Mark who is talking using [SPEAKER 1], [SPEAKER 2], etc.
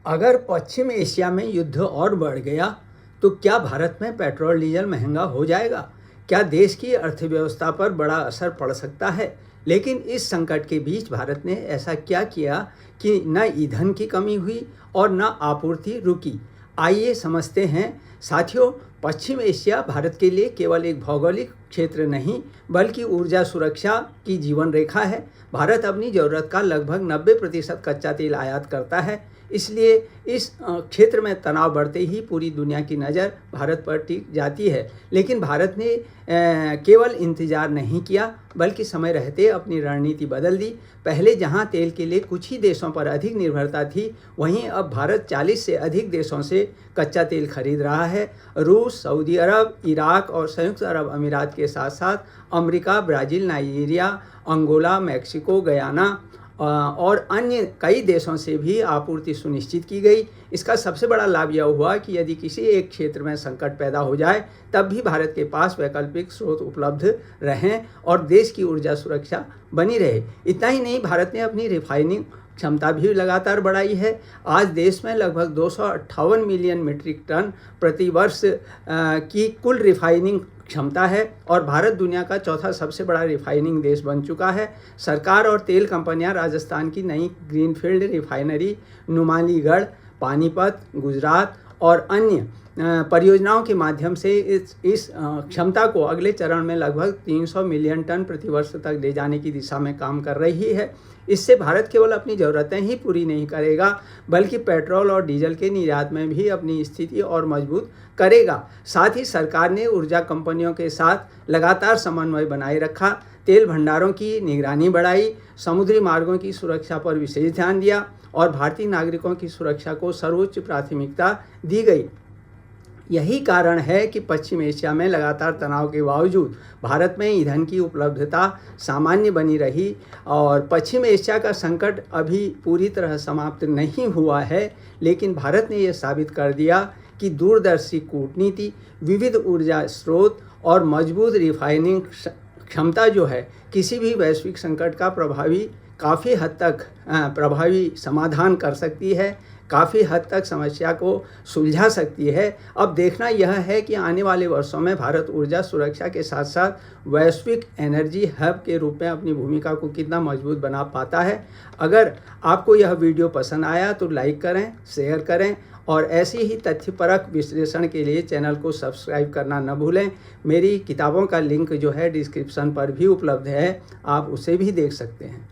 [SPEAKER 1] अगर पश्चिम एशिया में युद्ध और बढ़ गया तो क्या भारत में पेट्रोल डीजल महंगा हो जाएगा? क्या देश की अर्थव्यवस्था पर बड़ा असर पड़ सकता है? लेकिन इस संकट के बीच भारत ने ऐसा क्या किया कि न ईंधन की कमी हुई और न आपूर्ति रुकी? आइए समझते हैं। साथियों, पश्चिम एशिया भारत के लिए केवल एक भौगोलिक क्षेत्र नहीं बल्कि ऊर्जा सुरक्षा की जीवन रेखा है। भारत अपनी ज़रूरत का लगभग 90% कच्चा तेल आयात करता है। इसलिए इस क्षेत्र में तनाव बढ़ते ही पूरी दुनिया की नज़र भारत पर टिक जाती है। लेकिन भारत ने केवल इंतज़ार नहीं किया बल्कि समय रहते अपनी रणनीति बदल दी। पहले जहां तेल के लिए कुछ ही देशों पर अधिक निर्भरता थी, वहीं अब भारत 40 से अधिक देशों से कच्चा तेल खरीद रहा है। रूस, सऊदी अरब, इराक और संयुक्त अरब अमीरात के साथ साथ America, Brazil, Nigeria, Angola, Mexico, Guyana और अन्य कई देशों से भी आपूर्ति सुनिश्चित की गई। इसका सबसे बड़ा लाभ यह हुआ कि यदि किसी एक क्षेत्र में संकट पैदा हो जाए तब भी भारत के पास वैकल्पिक स्रोत उपलब्ध रहें और देश की ऊर्जा सुरक्षा बनी रहे। इतना ही नहीं, भारत ने अपनी रिफाइनिंग क्षमता भी लगातार बढ़ाई है। आज देश में लगभग 258 मिलियन मीट्रिक टन प्रति वर्ष की कुल रिफाइनिंग क्षमता है और भारत दुनिया का चौथा सबसे बड़ा रिफाइनिंग देश बन चुका है। सरकार और तेल कंपनियां राजस्थान की नई ग्रीनफील्ड रिफाइनरी, नुमालीगढ़, पानीपत, गुजरात और अन्य परियोजनाओं के माध्यम से इस क्षमता को अगले चरण में लगभग 300 मिलियन टन प्रति वर्ष तक ले जाने की दिशा में काम कर रही है। इससे भारत केवल अपनी ज़रूरतें ही पूरी नहीं करेगा बल्कि पेट्रोल और डीजल के निर्यात में भी अपनी स्थिति और मजबूत करेगा। साथ ही सरकार ने ऊर्जा कंपनियों के साथ लगातार समन्वय बनाए रखा, तेल भंडारों की निगरानी बढ़ाई, समुद्री मार्गों की सुरक्षा पर विशेष ध्यान दिया और भारतीय नागरिकों की सुरक्षा को सर्वोच्च प्राथमिकता दी गई। यही कारण है कि पश्चिम एशिया में लगातार तनाव के बावजूद भारत में ईंधन की उपलब्धता सामान्य बनी रही और पश्चिम एशिया का संकट अभी पूरी तरह समाप्त नहीं हुआ है। लेकिन भारत ने यह साबित कर दिया कि दूरदर्शी कूटनीति, विविध ऊर्जा स्रोत और मजबूत रिफाइनिंग क्षमता जो है किसी भी वैश्विक संकट का काफ़ी हद तक प्रभावी समाधान कर सकती है, काफ़ी हद तक समस्या को सुलझा सकती है। अब देखना यह है कि आने वाले वर्षों में भारत ऊर्जा सुरक्षा के साथ साथ वैश्विक एनर्जी हब के रूप में अपनी भूमिका को कितना मजबूत बना पाता है। अगर आपको यह वीडियो पसंद आया तो लाइक करें, शेयर करें और ऐसे ही तथ्यपरक विश्लेषण के लिए चैनल को सब्सक्राइब करना न भूलें। मेरी किताबों का लिंक जो है डिस्क्रिप्शन पर भी उपलब्ध है, आप उसे भी देख सकते हैं।